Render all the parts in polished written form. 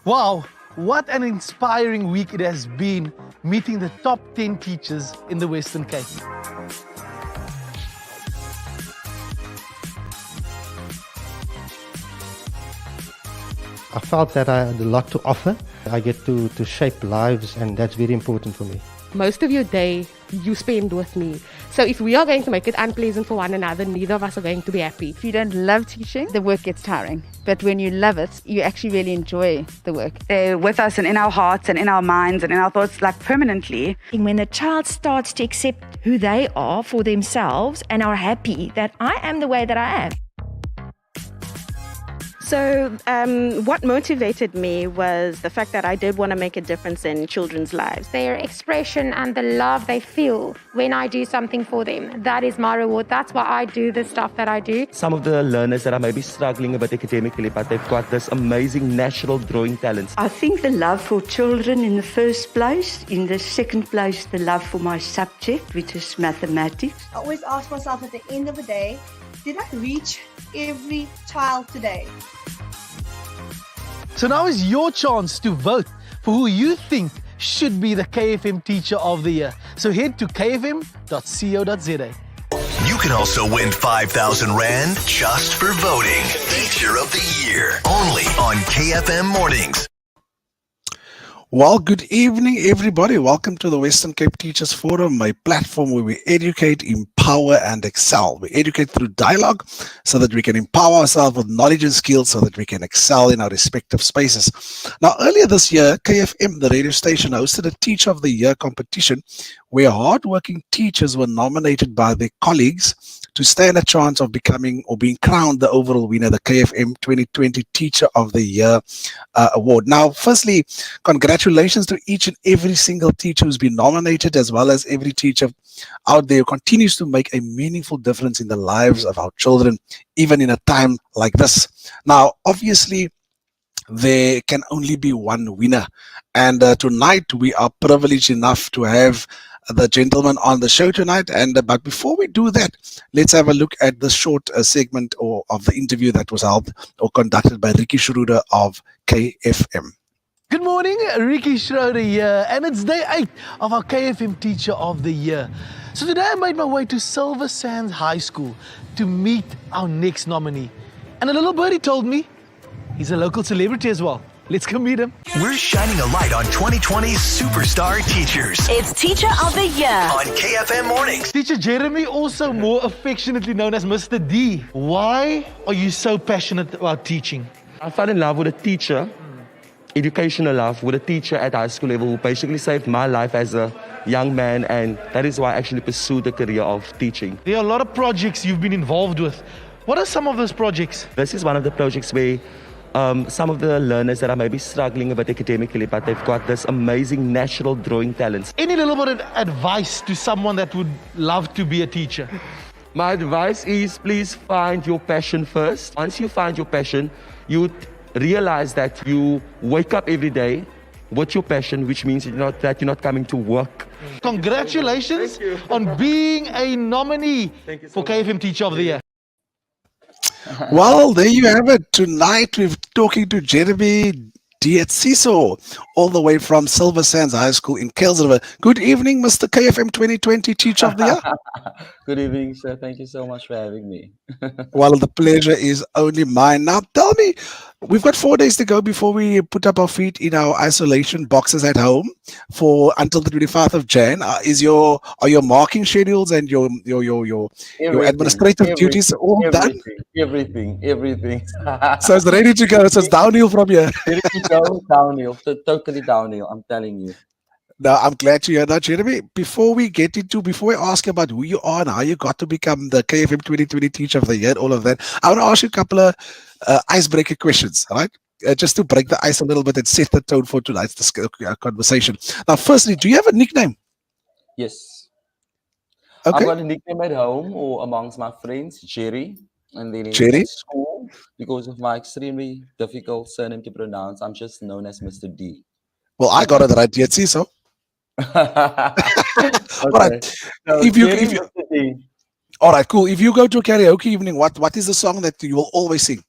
Wow, what an inspiring week it has been meeting the top 10 teachers in the Western Cape. I felt that I had a lot to offer. I get to shape lives, and that's very important for me. Most of your day you spend with me. So if we are going to make it unpleasant for one another, neither of us are going to be happy. If you don't love teaching, the work gets tiring. But when you love it, you actually really enjoy the work. They're with us and in our hearts and in our minds and in our thoughts, like permanently. When the child starts to accept who they are for themselves and are happy that I am the way that I am. So what motivated me was the fact that I did want to make a difference in children's lives. Their expression and the love they feel when I do something for them. That is my reward. That's why I do the stuff that I do. Some of the learners that are maybe struggling a bit academically, but they've got this amazing natural drawing talent. I think the love for children in the first place. In the second place, the love for my subject, which is mathematics. I always ask myself at the end of the day, did I reach every child today? So now is your chance to vote for who you think should be the KFM Teacher of the Year. So head to kfm.co.za. You can also win 5,000 Rand just for voting. Teacher of the Year, only on KFM Mornings. Well, good evening, everybody. Welcome to the Western Cape Teachers Forum, a platform where we educate, empower, and excel. We educate through dialogue so that we can empower ourselves with knowledge and skills so that we can excel in our respective spaces. Now, earlier this year, KFM, the radio station, hosted a Teacher of the Year competition where hardworking teachers were nominated by their colleagues to stand a chance of becoming or being crowned the overall winner, the KFM 2020 Teacher of the Year award. Now, firstly, congratulations to each and every single teacher who's been nominated, as well as every teacher out there who continues to make a meaningful difference in the lives of our children, even in a time like this. Now, obviously, there can only be one winner. And tonight, we are privileged enough to have the gentleman on the show tonight. But before we do that, let's have a look at the short segment of the interview that was held or conducted by Ricky Schroeder of KFM. Good morning, Ricky Schroeder here, and it's day 8 of our KFM Teacher of the Year. So today I made my way to Silversands High School to meet our next nominee. And a little birdie told me he's a local celebrity as well. Let's go meet him. We're shining a light on 2020's superstar teachers. It's Teacher of the Year on KFM Mornings. Teacher Jeremy, also more affectionately known as Mr. D. Why are you so passionate about teaching? I fell in love with a teacher, educational love, with a teacher at high school level who basically saved my life as a young man, and that is why I actually pursued the career of teaching. There are a lot of projects you've been involved with. What are some of those projects? This is one of the projects where some of the learners that are maybe struggling a bit academically, but they've got this amazing natural drawing talent. Any little bit of advice to someone that would love to be a teacher? My advice is please find your passion first. Once you find your passion, you realize that you wake up every day with your passion, which means that you're not coming to work. Congratulations on being a nominee for KFM Teacher of the Year. Well, there you have it. Tonight we're talking to Jeremy Dietsiso, all the way from Silversands High School in Cesar. Good evening, Mr. KFM 2020 Teacher of the Year. Good evening, sir. Thank you so much for having me. Well, the pleasure is only mine. Now, tell me, we've got 4 days to go before we put up our feet in our isolation boxes at home for until the 25th of Jan. Are your marking schedules and your administrative duties all done? Everything. So it's ready to go. So it's downhill from here. Ready to go downhill, totally downhill. I'm telling you. Now, I'm glad to hear that, Jeremy. Before I ask about who you are and how you got to become the KFM 2020 Teacher of the Year, all of that, I want to ask you a couple of icebreaker questions, all right? Just to break the ice a little bit and set the tone for tonight's conversation. Now, firstly, do you have a nickname? Yes. Okay. I've got a nickname at home or amongst my friends, Jerry. And then Jerry? in school, because of my extremely difficult surname to pronounce, I'm just known as Mr. D. Well, I got it right, Dietsiso. Okay. All right. So All right, cool. If you go to a karaoke evening, what is the song that you will always sing?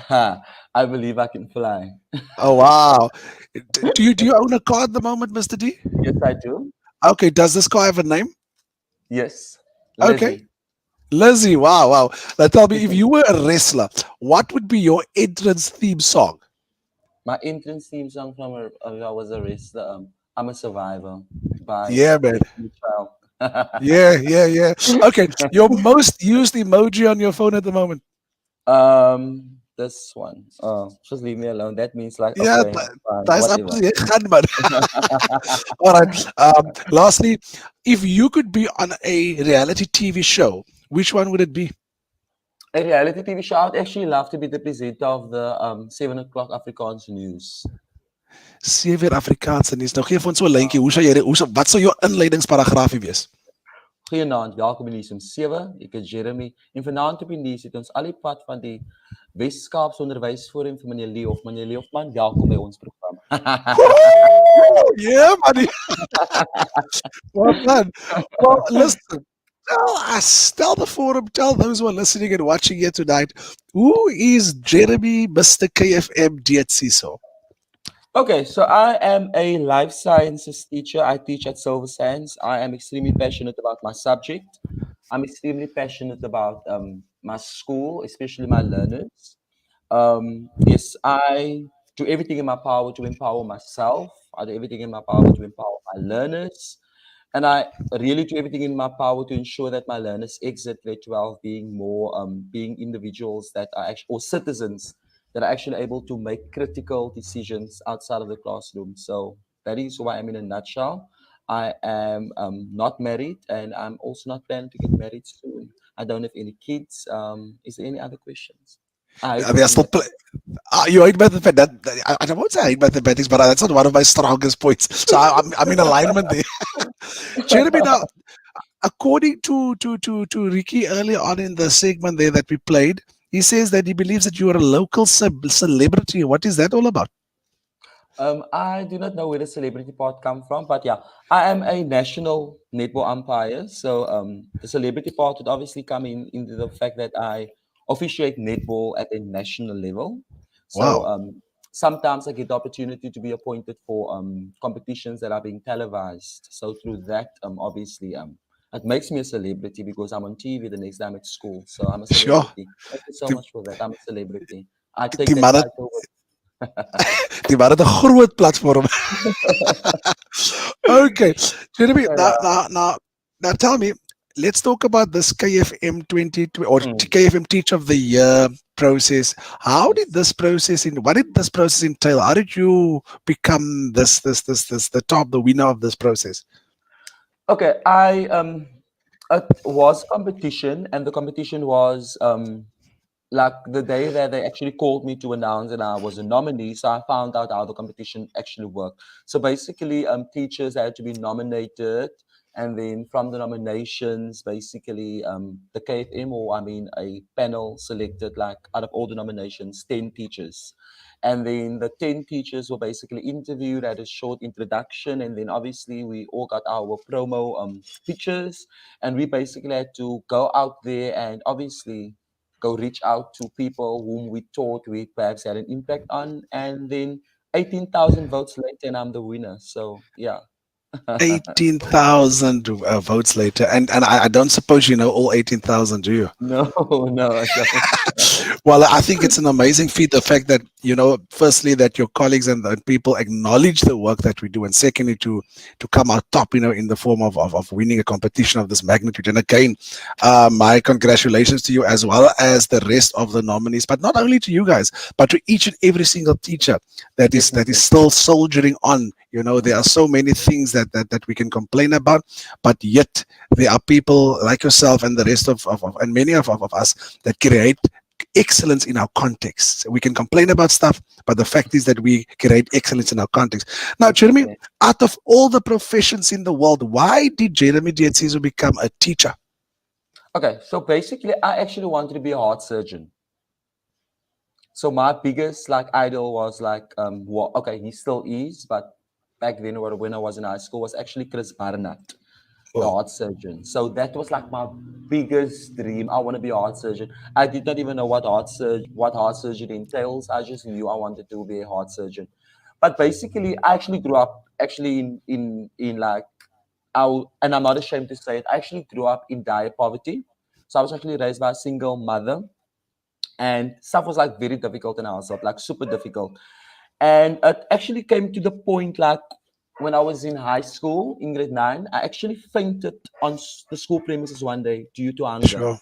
I believe I can fly. Oh wow! Do you own a car at the moment, Mr. D? Yes, I do. Okay. Does this car have a name? Yes, Okay. Lizzie. Lizzie. Wow, wow. Now tell me, if you were a wrestler, what would be your entrance theme song? My entrance theme song from I was a wrestler. I'm a survivor by Yeah, man. Destiny Child. Yeah, yeah, yeah. Okay. Your most used emoji on your phone at the moment? This one. Just leave me alone. That means like Yeah, okay, fine, that's whatever. absolutely gaan, man. All right. Lastly, if you could be on a reality TV show, which one would it be? A reality TV show. I'd actually love to be the presenter of the 7 o'clock Afrikaans news. 7 Afrikaanse nuus. Nou gee vir ons so 'n lyntjie. Wat sou jou inleidingsparagraafie wees? Goeienaand, welkom in nuus om 7. Ek is Jeremy en vanaand op die nuus het ons al die pad van die Wes-Kaapse Onderwysforum vir meneer Lee Hoffmann. Meneer Lee Hoffmann, welkom by ons program. Yeah, buddy. Well done. Well, listen. Tell the forum, tell those who are listening and watching here tonight, who is Jeremy, Mr. KFM Dietsiso? Okay, so I am a life sciences teacher. I teach at Silversands. I am extremely passionate about my subject. I'm extremely passionate about my school, especially my learners. Yes, I do everything in my power to empower myself. I do everything in my power to empower my learners. And I really do everything in my power to ensure that my learners exit grade 12 being more, being individuals that are actually, or citizens that are actually able to make critical decisions outside of the classroom. So that is who I am in a nutshell. I am not married, and I'm also not planning to get married soon. I don't have any kids. Is there any other questions? They are still you hate mathematics. I won't say I hate mathematics, but that's not one of my strongest points. So I'm in alignment there. Jeremy, now, according to Ricky earlier on in the segment there that we played, he says that he believes that you are a local celebrity. What is that all about? I do not know where the celebrity part come from, but yeah, I am a national netball umpire. So the celebrity part would obviously come in into the fact that I officiate netball at a national level. So Wow. sometimes I get the opportunity to be appointed for competitions that are being televised. So through that, obviously, it makes me a celebrity because I'm on TV the next day I'm at school. So I'm a Sure. celebrity. Thank you so much for that. I'm a celebrity. I take Die that man het, title with die man het 'n groot platform. Okay, Jeremy, now tell me, let's talk about this KFM 20 or KFM Teacher of the Year process. How did this process what did this process entail? How did you become the winner of this process? Okay, it was competition, and the competition was like the day that they actually called me to announce that I was a nominee. So I found out how the competition actually worked. So basically, teachers had to be nominated, and then from the nominations, basically, the KFM, or I mean, a panel selected like out of all the nominations, 10 teachers. And then the 10 teachers were basically interviewed, had a short introduction, and then obviously we all got our promo pictures, and we basically had to go out there and obviously go reach out to people whom we thought we perhaps had an impact on, and then 18,000 votes later, and I'm the winner. So yeah. 18,000 votes later, and I don't suppose you know all 18,000, do you? No, no, I don't. Well, I think it's an amazing feat. The fact that, firstly, that your colleagues and people acknowledge the work that we do, and secondly, to come out top, in the form of winning a competition of this magnitude. And again, my congratulations to you as well as the rest of the nominees, but not only to you guys, but to each and every single teacher that is still soldiering on. There are so many things that we can complain about, but yet there are people like yourself and the rest of and many of us that create excellence in our context. We can complain about stuff, but the fact is that we create excellence in our context. Now, Jeremy, out of all the professions in the world, why did Jeremy Dietsiso become a teacher? Okay, so basically, I actually wanted to be a heart surgeon. So my biggest idol was he still is, but back then when I was in high school was actually Chris Barnett. a heart surgeon. So that was like my biggest dream. I want to be a heart surgeon. I did not even know what heart surgery entails. I just knew I wanted to be a heart surgeon. But basically, I actually grew up in like and I'm not ashamed to say it. I actually grew up in dire poverty. So I was actually raised by a single mother, and stuff was like very difficult in our household, like super difficult. And it actually came to the point like when I was in high school in grade 9, I actually fainted on the school premises one day due to hunger. Sure.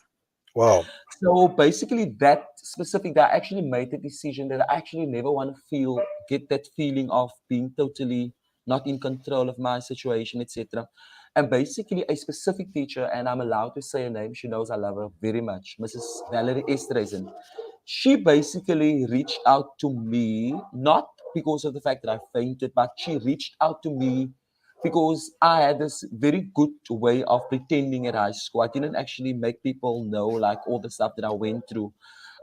Wow. So basically, that specific day, I actually made the decision that I actually never want to get that feeling of being totally not in control of my situation, etc. And basically, a specific teacher, and I'm allowed to say her name, she knows I love her very much, Mrs. Valerie Estreisen. She basically reached out to me, not because of the fact that I fainted, but she reached out to me because I had this very good way of pretending at high school. I didn't actually make people know like all the stuff that I went through.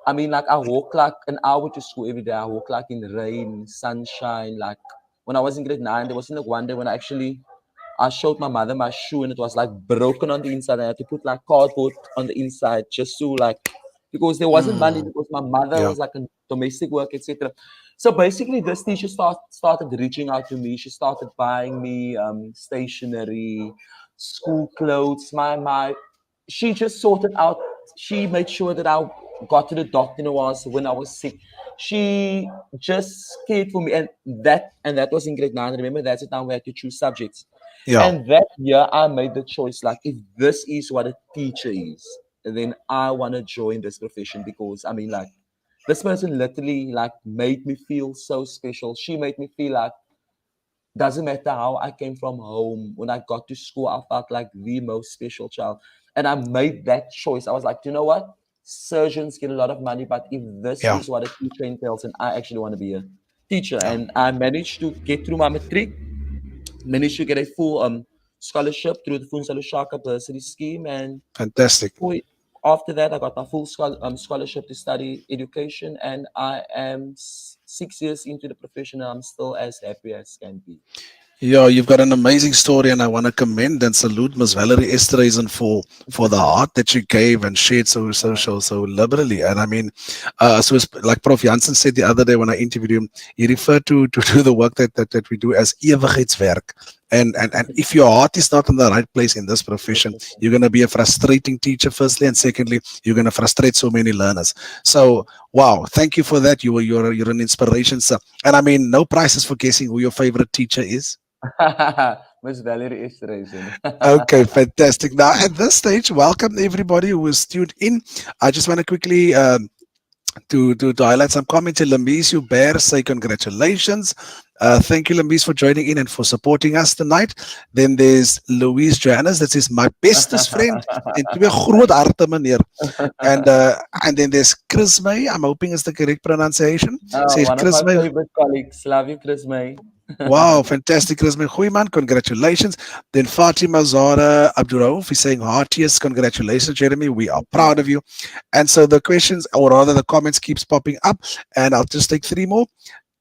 I mean, like I walk like an hour to school every day. I walk like in rain, sunshine. Like when I was in grade 9, there was like one day when I showed my mother my shoe and it was like broken on the inside. I had to put like cardboard on the inside just to like, because there wasn't money, because my mother was like a domestic work, etc. So basically this teacher started reaching out to me. She started buying me stationery, school clothes, she just sorted out, she made sure that I got to the doctor when I was sick. She just cared for me, and that was in grade 9. Remember, that's the time we had to choose subjects. Yeah. And that year I made the choice, like if this is what a teacher is, then I want to join this profession, because I mean, like, this person literally like made me feel so special. She made me feel like doesn't matter how I came from home, when I got to school, I felt like the most special child. And I made that choice. I was like, you know what? Surgeons get a lot of money, but if this is what a teacher entails, and I actually want to be a teacher. And I managed to get through my matric, managed to get a full scholarship through the Funsalo Shaka bursary scheme. And fantastic. After that, I got my full scholarship to study education, and I am 6 years into the profession, and I'm still as happy as can be. Yeah, you've got an amazing story, and I want to commend and salute Ms. Valerie Estreisen for the heart that you gave and shared so liberally. And I mean, so it's like Prof. Jansen said the other day when I interviewed him, he referred to the work that we do as ewigheidswerk. And if your heart is not in the right place in this profession, you're going to be a frustrating teacher, firstly, and secondly, you're going to frustrate so many learners. So, wow, thank you for that. You're an inspiration, sir. And I mean, no prizes for guessing who your favorite teacher is. Miss Valerie Estreisen. Okay, fantastic. Now, at this stage, welcome everybody who is tuned in. I just want to quickly to highlight some comments. Lambis, you bear, say congratulations. Thank you, Lambis, for joining in and for supporting us tonight. Then there's Louise Johannes, that is my bestest friend. And then there's Chris May. I'm hoping it's the correct pronunciation. Says one Chris of my favorite colleagues. Love you, Chris May. Wow, fantastic, Chris May. Goeieman, congratulations. Then Fatima Zara Abduraouf is saying heartiest congratulations, Jeremy. We are proud of you. And so the questions, or rather the comments, keeps popping up. And I'll just take 3 more.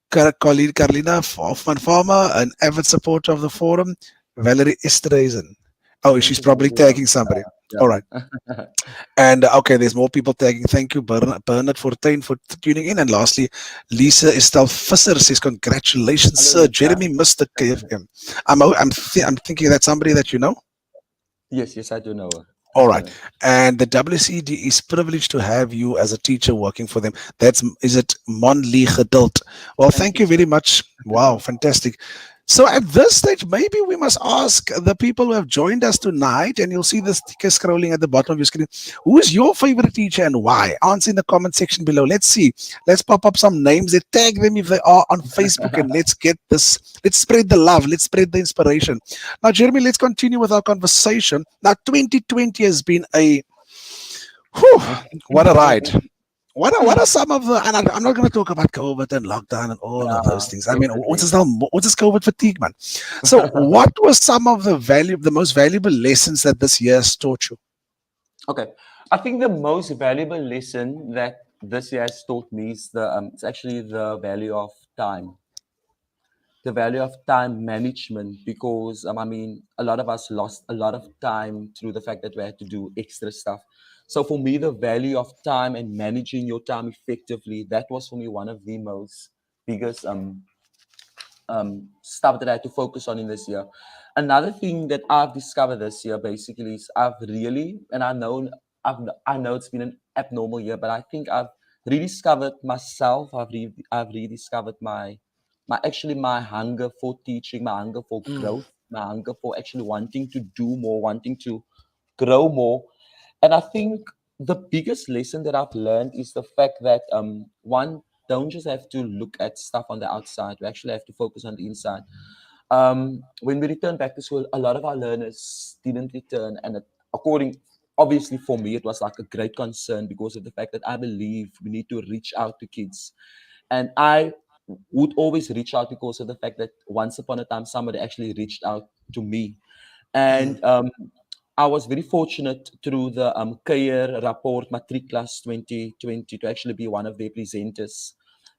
Carolina Hoffmann Farmer, an avid supporter of the forum. Valerie Estreisen. Oh, she's probably tagging somebody. All right. And okay, there's more people tagging. Thank you, Bernard Fortuin, for tuning in. And lastly, Lisa Estelle Visser says, congratulations, Sir Jeremy, Mr. KFM. I'm thinking that's somebody that you know? Yes, I do know her. All right. And the WCD is privileged to have you as a teacher working for them. Is it Monlee Geduld? Well, thank you very much. Wow, fantastic. So at this stage, maybe we must ask the people who have joined us tonight, and you'll see the sticker scrolling at the bottom of your screen. Who is your favorite teacher and why? Answer in the comment section below. Let's see. Let's pop up some names. Tag them if they are on Facebook, and let's get this. Let's spread the love. Let's spread the inspiration. Now, Jeremy, let's continue with our conversation. Now, 2020 has been what a ride. What are some of the, and I'm not going to talk about COVID and lockdown and all of those things. I mean, what's this COVID fatigue, man? So what were some of the most valuable lessons that this year has taught you? Okay. I think the most valuable lesson that this year has taught me is it's actually the value of time. the value of time management, because I mean, a lot of us lost a lot of time through the fact that we had to do extra stuff. So for me, the value of time and managing your time effectively, that was for me one of the most biggest stuff that I had to focus on in this year. Another thing that I've discovered this year basically is I've really, and I know it's been an abnormal year, but I think I've rediscovered myself. I've rediscovered my hunger for teaching, my hunger for growth, my hunger for actually wanting to do more, wanting to grow more. And I think the biggest lesson that I've learned is the fact that one, don't just have to look at stuff on the outside. We actually have to focus on the inside. When we return back to school, a lot of our learners didn't return, and obviously for me, it was like a great concern because of the fact that I believe we need to reach out to kids, and I would always reach out because of the fact that once upon a time somebody actually reached out to me, and I was very fortunate through the KR Rapport Matriclas 2020 to actually be one of their presenters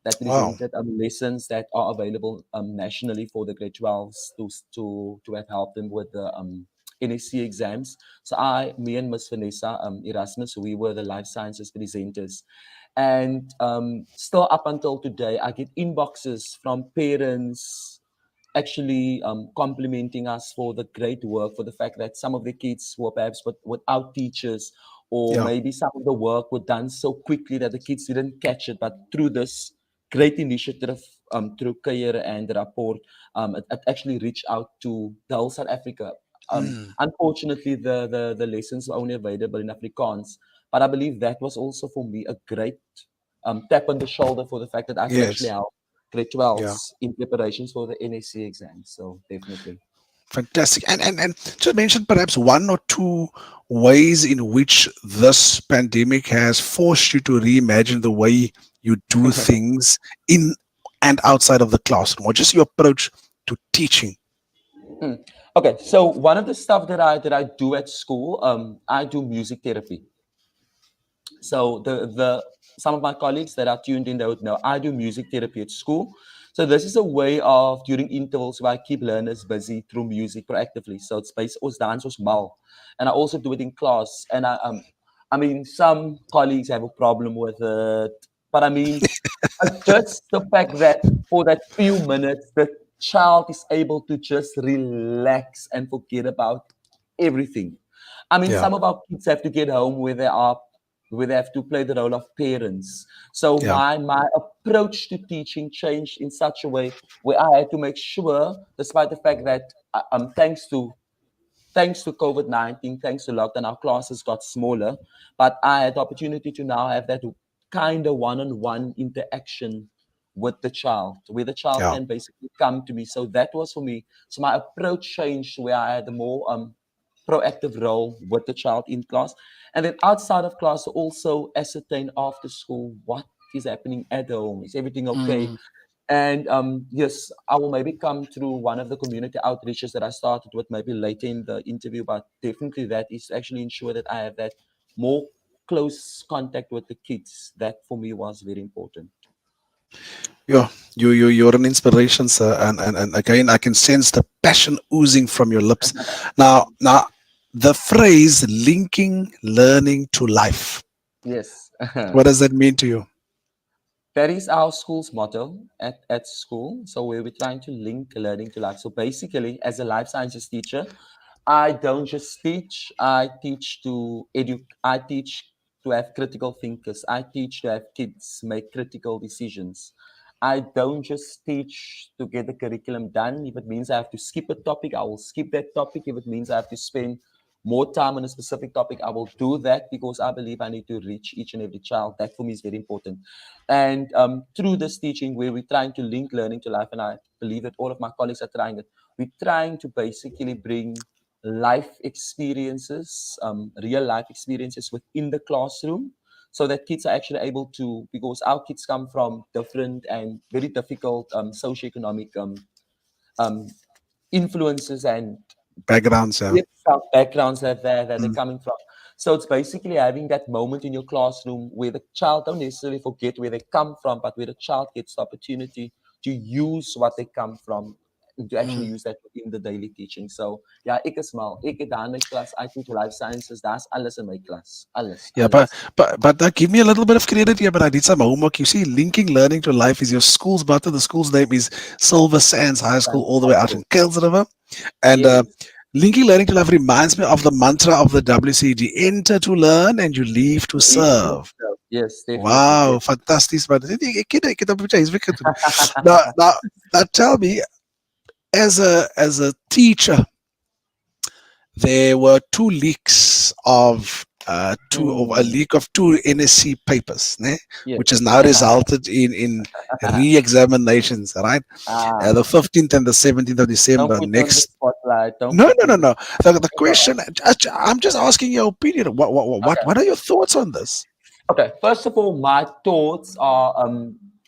that Wow. presented lessons that are available nationally for the grade 12s to have helped them with the NSC exams. So me and Miss Vanessa Erasmus, we were the life sciences presenters. And still up until today, I get inboxes from parents actually complimenting us for the great work, for the fact that some of the kids were perhaps without teachers, or Yeah. maybe some of the work was done so quickly that the kids didn't catch it. But through this great initiative, through Care and the Rapport, it actually reached out to the whole South Africa. Unfortunately, the lessons were only available in Afrikaans, but I believe that was also for me a great tap on the shoulder for the fact that I could actually Yes. help grade Yeah. 12s in preparations for the NSC exam. So definitely. Fantastic. And just mention perhaps one or two ways in which this pandemic has forced you to reimagine the way you do things in and outside of the classroom, or just your approach to teaching. Okay, so one of the stuff that I do at school, I do music therapy. So the some of my colleagues that are tuned in, they would know I do music therapy at school. So this is a way of during intervals where I keep learners busy through music proactively. So it's based on dance was mal, and I also do it in class. And I mean, some colleagues have a problem with it, but I mean, just the fact that for that few minutes the child is able to just relax and forget about everything. I mean, Yeah. some of our kids have to get home where they have to play the role of parents. So Yeah. my approach to teaching changed in such a way where I had to make sure, despite the fact that thanks to COVID-19, thanks to lockdown, our classes got smaller, but I had the opportunity to now have that kind of one-on-one interaction with the child, where the child Yeah. can basically come to me. So that was for me. So my approach changed where I had a more proactive role with the child in class. And then outside of class, also ascertain after school what is happening at home. Is everything okay? And yes, I will maybe come through one of the community outreaches that I started with maybe later in the interview, but definitely that is to actually ensure that I have that more close contact with the kids. That for me was very important. Yeah, you're an inspiration, sir. And again, I can sense the passion oozing from your lips. Now, the phrase linking learning to life. Yes. What does that mean to you? That is our school's motto at school. So we're trying to link learning to life. So basically, as a life sciences teacher, I don't just teach. I teach to have critical thinkers. I teach to have kids make critical decisions. I don't just teach to get the curriculum done. If it means I have to skip a topic, I will skip that topic. If it means I have to spend more time on a specific topic, I will do that because I believe I need to reach each and every child. That for me is very important. And through this teaching, where we're trying to link learning to life, and I believe that all of my colleagues are trying it, we're trying to basically bring life experiences, real life experiences within the classroom, so that kids are actually able to, because our kids come from different and very difficult socioeconomic influences and Backgrounds, yeah. backgrounds that they're coming from. So it's basically having that moment in your classroom where the child don't necessarily forget where they come from, but where the child gets the opportunity to use what they come from and to actually use that in the daily teaching. So ja, ek is mal. Ek het daar in my klas, I teach life sciences. Daar's alles in my klas. Alles. Yeah, but give me a little bit of credit here, but I did some homework. You see, linking learning to life is your school's motto. The school's name is Silversands High School, all the way out in Kells River. And linking learning to life reminds me of the mantra of the WCG: enter to learn and you leave to serve. Yes, definitely. Wow, fantastic. Now tell me, as a teacher, there were two leaks of a leak of two NSC papers, which has now resulted in re-examinations, right? The 15th and the 17th of December next. No. The question, I'm just asking your opinion. What are your thoughts on this? Okay, first of all, my thoughts are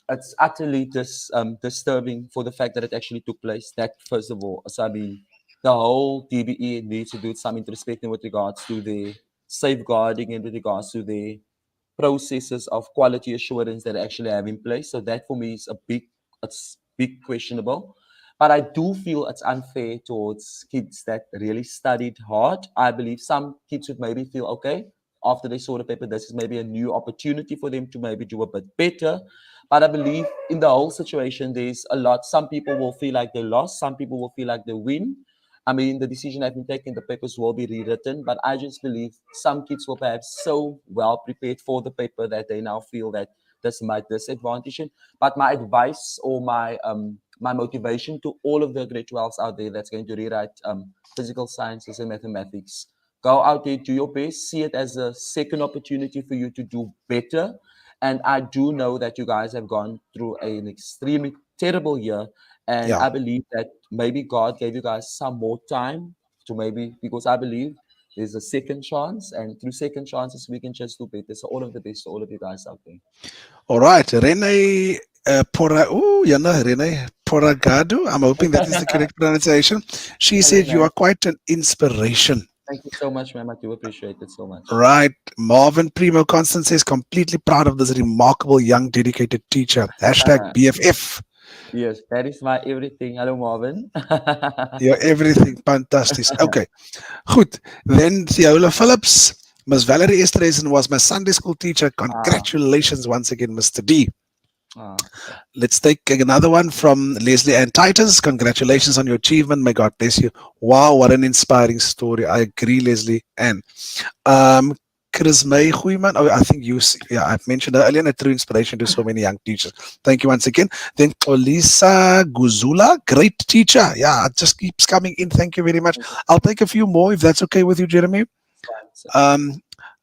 it's utterly disturbing for the fact that it actually took place. That first of all, so I mean, the whole DBE needs to do some introspecting with regards to the safeguarding and with regards to the processes of quality assurance that actually have in place. So that for me is it's big questionable. But I do feel it's unfair towards kids that really studied hard. I believe some kids would maybe feel, okay, after they saw the paper, this is maybe a new opportunity for them to maybe do a bit better. But I believe in the whole situation, there's a lot. Some people will feel like they lost. Some people will feel like they win. I mean, the decision has been taken, the papers will be rewritten. But I just believe some kids were perhaps so well prepared for the paper that they now feel that this might disadvantage it. But my advice or my motivation to all of the grade 12s out there that's going to rewrite physical sciences and mathematics, go out there, do your best, see it as a second opportunity for you to do better. And I do know that you guys have gone through an extremely terrible year. And I believe that maybe God gave you guys some more time to maybe, because I believe there's a second chance. And through second chances, we can just do better. So all of the best to all of you guys out there. All right. Rene Rene Poragado. I'm hoping that is the correct pronunciation. She said you are quite an inspiration. Thank you so much, ma'am. I do appreciate it so much. Right. Marvin Primo Constant says, completely proud of this remarkable young dedicated teacher. Hashtag BFF. Yes, that is my everything. Hello, Marvin. You're everything. Fantastic. Okay. Goed. Then Theola Phillips. Miss Valerie Esterhazen was my Sunday school teacher. Congratulations once again, Mr. D. Let's take another one from Leslie Ann Titus. Congratulations on your achievement. May God bless you. Wow, what an inspiring story. I agree, Leslie Ann. Chris May Goeiman. Oh, I think I've mentioned her earlier, a true inspiration to so many young teachers. Thank you once again. Then Olisa Guzula, great teacher. Yeah, it just keeps coming in. Thank you very much. I'll take a few more if that's okay with you, Jeremy.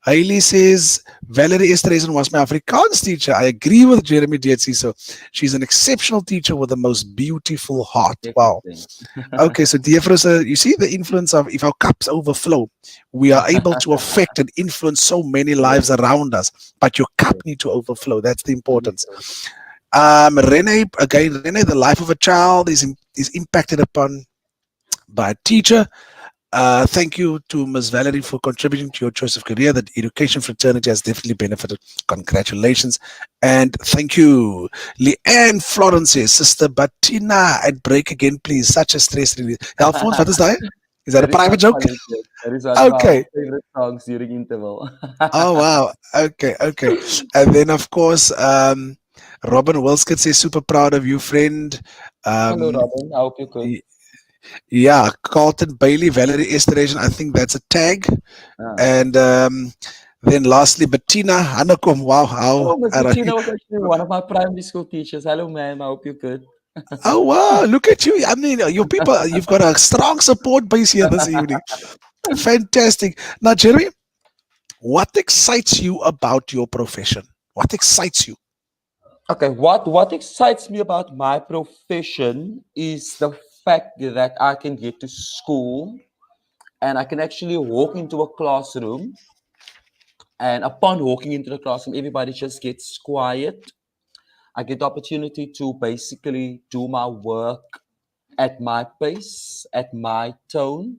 Hailey says, Valerie Esterhazen was my Afrikaans teacher. I agree with Jeremy Dietsiso. She's an exceptional teacher with the most beautiful heart. Wow. Okay, so Diefrosa, you see the influence of, if our cups overflow, we are able to affect and influence so many lives around us. But your cup need to overflow. That's the importance. Rene, the life of a child is impacted upon by a teacher. Thank you to Ms. Valerie for contributing to your choice of career. The education fraternity has definitely benefited. Congratulations. And thank you. Leanne Florence says, Sister Bettina, I'd break again, please. Such a stress relief. Alphonse, what is that? Is that a private joke? That is one of my favorite songs during interval. Oh, wow. Okay. And then, of course, Robin Wilskett says, super proud of you, friend. Hello, Robin. I hope you're good. Yeah, Carlton Bailey, Valerie Esterhazen, I think that's a tag. And then lastly, Bettina Hanakom. Wow, how Bettina was actually one of my primary school teachers. Hello, ma'am. I hope you're good. Oh, wow, look at you. I mean, your people, you've got a strong support base here this evening. Fantastic. Now, Jeremy, what excites you about your profession? What excites you? Okay, what excites me about my profession is the fact that I can get to school and I can actually walk into a classroom, and upon walking into the classroom, everybody just gets quiet. I get the opportunity to basically do my work at my pace, at my tone,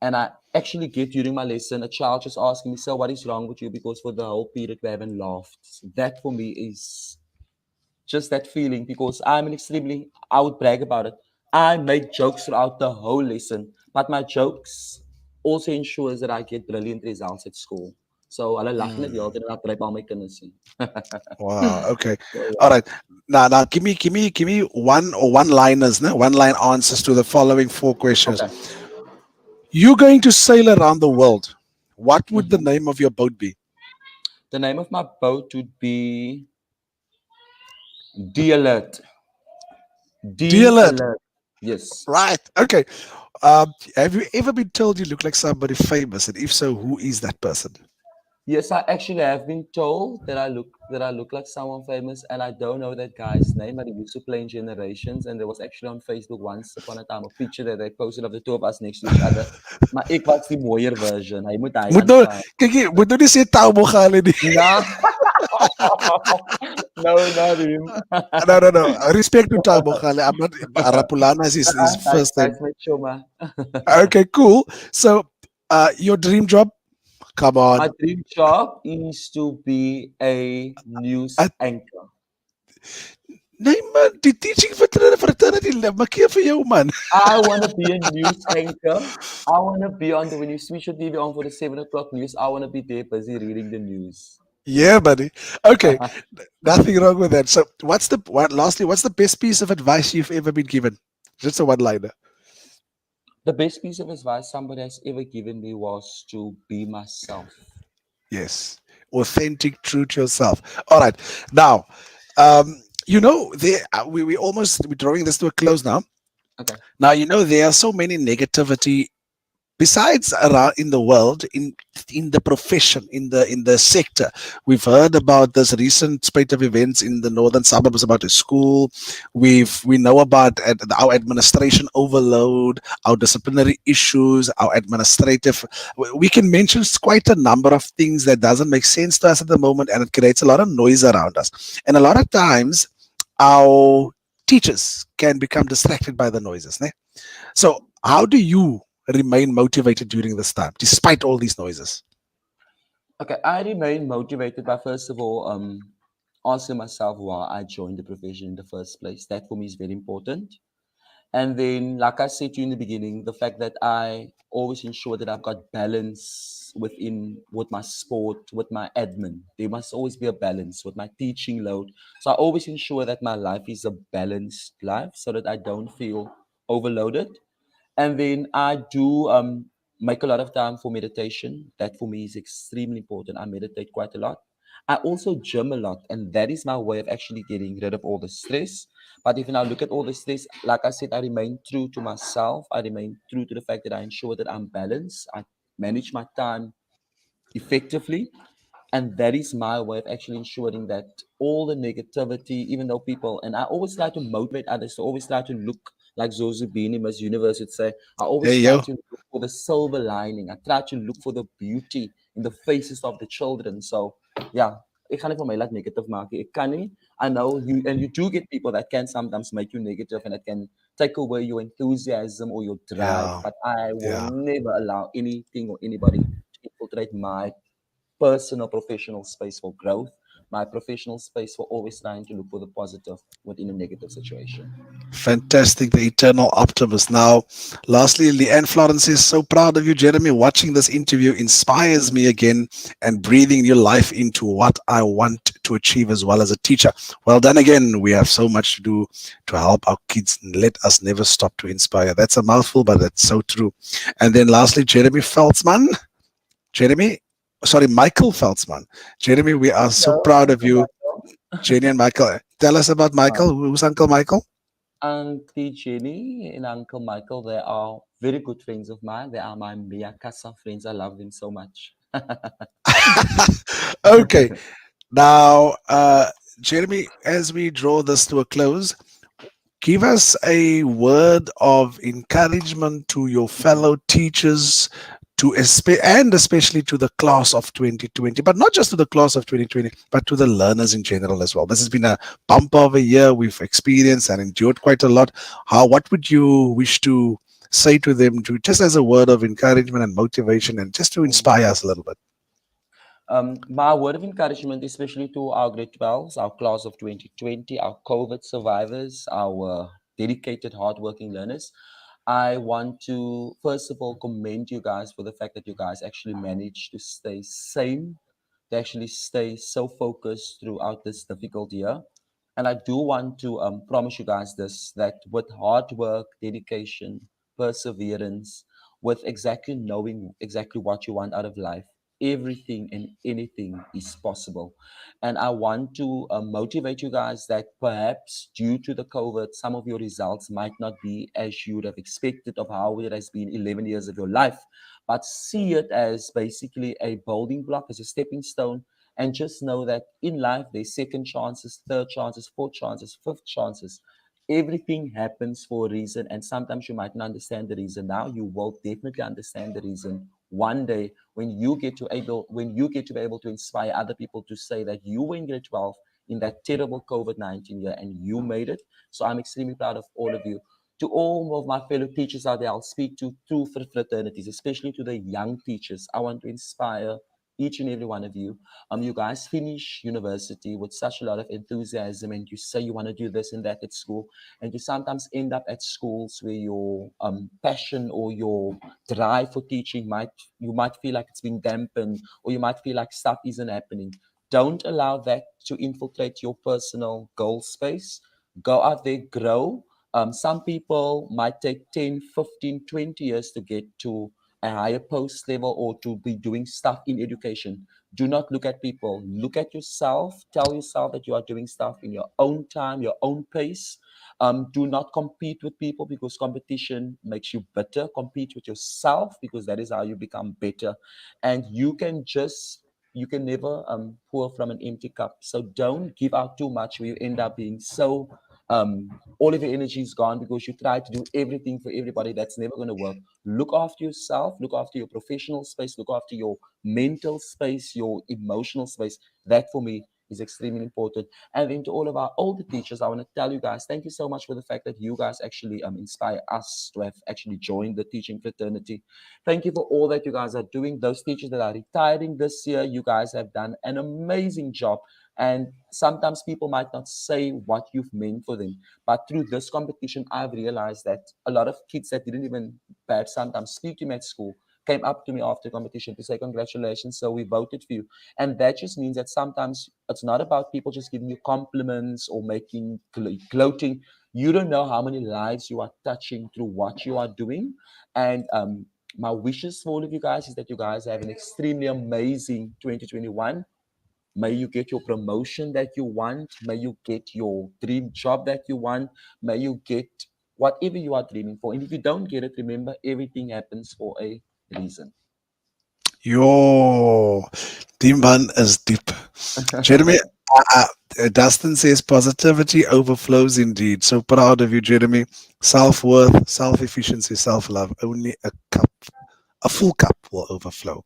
and I actually get during my lesson a child just asking me, "So what is wrong with you?" Because for the whole period we haven't laughed. That for me is just that feeling, because I would brag about it. I make jokes throughout the whole lesson, but my jokes also ensures that I get brilliant results at school. So hulle lag net die hele tyd en ek dryp al my kinders sien. Wow. Okay. So, All right. Now, give me one-liners, no? One-line answers to the following 4 questions. Okay. You're going to sail around the world. What would the name of your boat be? The name of my boat would be D-Alert. D-Alert. Yes. Right. Okay. Have you ever been told you look like somebody famous? And if so, who is that person? Yes, I actually have been told that I look like someone famous, and I don't know that guy's name, but he used to play in Generations, and there was actually on Facebook once upon a time a picture that they posted of the 2 of us next to each other. Maar ek was die mooier version. Hy moet Moet nou, kyk hier, moet nou nie sê Tau Mogale nie. No. No, not him. No. Respect to Tau Mogale. I'm not. Rapulana is his first name. That's my choma. Okay, cool. So, your dream job? Come on. My dream job is to be a news anchor. Nee man, die teaching fraternity maak jy vir jou man. I want to be a news anchor. I want to be on when you switch your TV on for the 7 o'clock news. I want to be there busy reading the news. Yeah, buddy. Okay, nothing wrong with that. So, lastly, what's the best piece of advice you've ever been given? Just a one-liner. The best piece of advice somebody has ever given me was to be myself. Yes, authentic, true to yourself. All right, now, we're drawing this to a close now. Okay. Now, there are so many negativity besides around in the world, in the profession, in the sector. We've heard about this recent spate of events in the northern suburbs about a school. We know about our administration overload, our disciplinary issues, our administrative. We can mention quite a number of things that doesn't make sense to us at the moment, and it creates a lot of noise around us. And a lot of times, our teachers can become distracted by the noises. Ne? So, how do you remain motivated during this time, despite all these noises? Okay, I remain motivated by, first of all, asking myself why I joined the profession in the first place. That for me is very important. And then, like I said to you in the beginning, the fact that I always ensure that I've got balance with my sport, with my admin. There must always be a balance with my teaching load. So I always ensure that my life is a balanced life so that I don't feel overloaded. And then I do make a lot of time for meditation. That for me is extremely important. I meditate quite a lot. I also gym a lot, and that is my way of actually getting rid of all the stress. But if you now look at all the stress, like I said, I remain true to myself. I remain true to the fact that I ensure that I'm balanced. I manage my time effectively. And that is my way of actually ensuring that all the negativity, even though people, and I always try to motivate others to always try to look like Zozubini, Miss Universe would say, I always try to look for the silver lining. I try to look for the beauty in the faces of the children. So, yeah, ek gaan nie vir my laat negative maak nie. Ek kan nie. I know you do get people that can sometimes make you negative and it can take away your enthusiasm or your drive. But I will never allow anything or anybody to infiltrate my personal, professional space for growth, my professional space for always trying to look for the positive within a negative situation. Fantastic, the eternal optimist. Now, lastly, Leanne Florence is so proud of you, Jeremy. Watching this interview inspires me again and breathing new life into what I want to achieve as well as a teacher. Well done again. We have so much to do to help our kids. Let us never stop to inspire. That's a mouthful, but that's so true. And then lastly, Michael Feltzman. Jeremy, we are so proud of you. Jenny and Michael. Tell us about Michael. Who's Uncle Michael? Auntie Jenny and Uncle Michael, they are very good friends of mine. They are my Mia Casa friends. I love them so much. Okay. Now, Jeremy, as we draw this to a close, give us a word of encouragement to your fellow teachers, and especially to the class of 2020, but not just to the class of 2020, but to the learners in general as well. This has been a bumper of a year. We've experienced and endured quite a lot. What would you wish to say to them, just as a word of encouragement and motivation, and just to inspire us a little bit? My word of encouragement, especially to our grade 12s, our class of 2020, our COVID survivors, our dedicated, hardworking learners, I want to first of all commend you guys for the fact that you guys actually managed to stay sane, to actually stay so focused throughout this difficult year. And I do want to promise you guys this, that with hard work, dedication, perseverance, with exactly knowing exactly what you want out of life, everything and anything is possible. And I want to motivate you guys that perhaps due to the COVID, some of your results might not be as you would have expected of how it has been 11 years of your life, but see it as basically a building block, as a stepping stone. And just know that in life, there's second chances, third chances, fourth chances, fifth chances. Everything happens for a reason, and sometimes you might not understand the reason now. You will definitely understand the reason one day when you get to be able to inspire other people to say that you were in grade 12 in that terrible COVID-19 year and you made it. So I'm extremely proud of all of you. To all of my fellow teachers out there, I'll speak to two fraternities, especially to the young teachers. I want to inspire each and every one of you. You guys finish university with such a lot of enthusiasm, and you say you want to do this and that at school, and you sometimes end up at schools where your passion or your drive for teaching you might feel like it's been dampened, or you might feel like stuff isn't happening. Don't allow that to infiltrate your personal goal space. Go out there, grow. Some people might take 10, 15, 20 years to get to a higher post level or to be doing stuff in education. Do not look at people. Look at yourself. Tell yourself that you are doing stuff in your own time, your own pace. Do not compete with people, because competition makes you bitter. Compete with yourself, because that is how you become better. And you can never pour from an empty cup. So don't give out too much where you end up being so all of your energy is gone because you try to do everything for everybody. That's never going to work. Look after yourself, look after your professional space, look after your mental space, your emotional space. That for me is extremely important. And then to all of our older teachers, I want to tell you guys, thank you so much for the fact that you guys actually inspire us to have actually joined the teaching fraternity. Thank you for all that you guys are doing. Those teachers that are retiring this year, you guys have done an amazing job. And sometimes people might not say what you've meant for them. But through this competition, I've realized that a lot of kids that didn't even perhaps sometimes speak to me at school came up to me after competition to say, congratulations, so we voted for you. And that just means that sometimes it's not about people just giving you compliments or making gloating. You don't know how many lives you are touching through what you are doing. And my wishes for all of you guys is that you guys have an extremely amazing 2021. May you get your promotion that you want. May you get your dream job that you want. May you get whatever you are dreaming for. And if you don't get it, remember, everything happens for a reason. Yo, Dimban is deep. Jeremy, Dustin says positivity overflows indeed. So proud of you, Jeremy. Self-worth, self-efficiency, self-love. Only a full cup will overflow.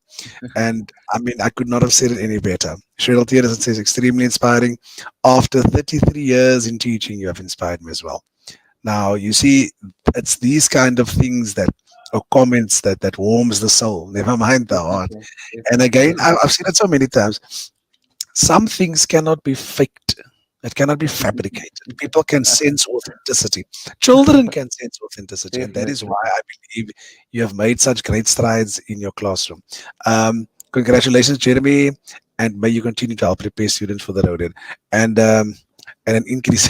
And I mean, I could not have said it any better. Cheryl Tierson says, extremely inspiring. After 33 years in teaching, you have inspired me as well. Now, you see, it's these kind of things that, or comments that warms the soul, never mind the heart. And again, I've seen it so many times. Some things cannot be faked. It cannot be fabricated. People can sense authenticity. Children can sense authenticity. And that is why I believe you have made such great strides in your classroom. Congratulations, Jeremy. And may you continue to help prepare students for the road ahead. And an increase.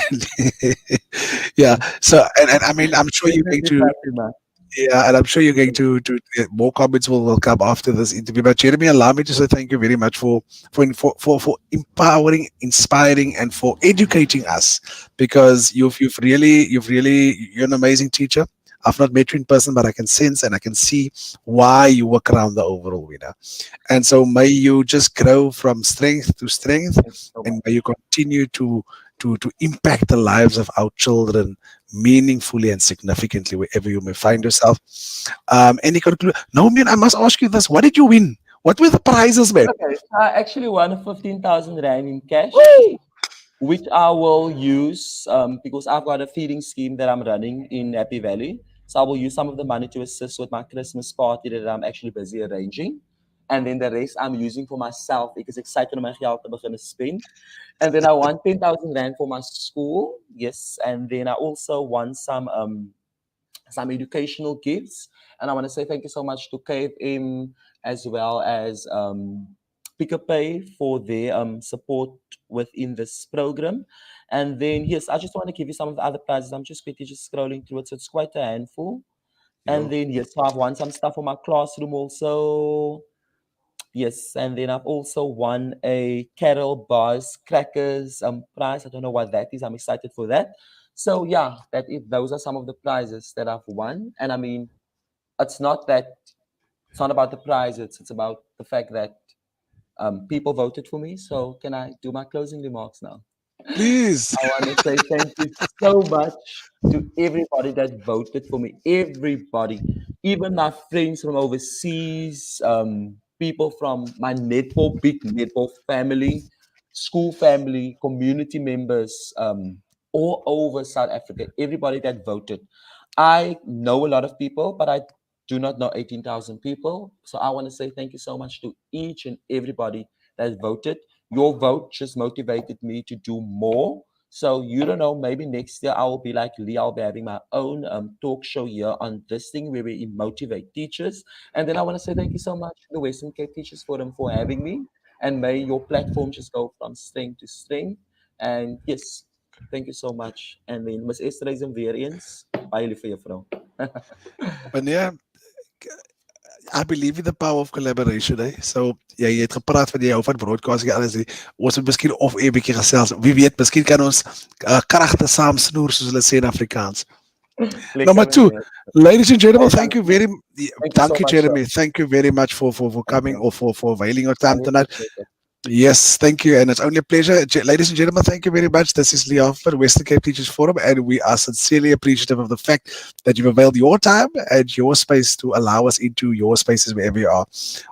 Yeah. So, and I mean, I'm sure you're going to. Yeah, and I'm sure you're going to more comments will come after this interview. But Jeremy, allow me to say thank you very much for empowering, inspiring, and for educating us, because you're an amazing teacher. I've not met you in person, but I can sense and I can see why you work around the overall winner. And so may you just grow from strength to strength, and may you continue to impact the lives of our children meaningfully and significantly wherever you may find yourself. Any conclusion? No, man, I must ask you this. What did you win? What were the prizes, man? Okay, I actually won 15,000 Rand in cash, which I will use because I've got a feeding scheme that I'm running in Happy Valley. So I will use some of the money to assist with my Christmas party that I'm actually busy arranging. and then the rest I'm using for myself. Ek is excited om my geld te begin spend. And then I won 10,000 rand for my school. Yes, and then I also won some educational gifts. And I want to say thank you so much to KFM as well as Pick a Pay for their support within this program. And then, yes, I just want to give you some of the other prizes. I'm just quickly just scrolling through it. So it's quite a handful. And then, yes, so I've won some stuff for my classroom also. Yes, and then I've also won a Carol Bars Crackers prize. I don't know what that is. I'm excited for that. So yeah, those are some of the prizes that I've won. And I mean, it's not about the prizes. It's about the fact that people voted for me. So can I do my closing remarks now? Please. I want to say thank you so much to everybody that voted for me. Everybody, even my friends from overseas, people from my big netball family, school family, community members, all over South Africa. Everybody that voted. I know a lot of people, but I do not know 18,000 people. So I want to say thank you so much to each and everybody that voted. Your vote just motivated me to do more. So you don't know, maybe next year I will be like Lee. I'll be having my own talk show here on this thing where we motivate teachers. And then I want to say thank you so much to the Western Cape Teachers Forum for having me. And may your platform just go from strength to strength. And yes, thank you so much. And then Ms. Esther is weer eens. Baie lief vir juffrou. Wanneer I believe in the power of collaboration. So ja, jy het gepraat van jy hou van broadcasting en alles. Ons moet miskien of 'n bietjie gesels. Wie weet, miskien kan ons kragte saam snoer soos hulle sê in Afrikaans. Number 2, ladies and gentlemen, thank you very much. Thank you, Jeremy. Thank you very much for coming or for availing your time tonight. Yes, thank you. And it's only a pleasure. Ladies and gentlemen, thank you very much. This is Lee Hoffmann, Western Cape Teachers Forum, and we are sincerely appreciative of the fact that you've availed your time and your space to allow us into your spaces wherever you are.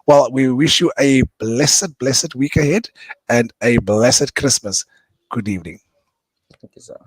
Well, we wish you a blessed week ahead and a blessed Christmas. Good evening. Thank you, sir.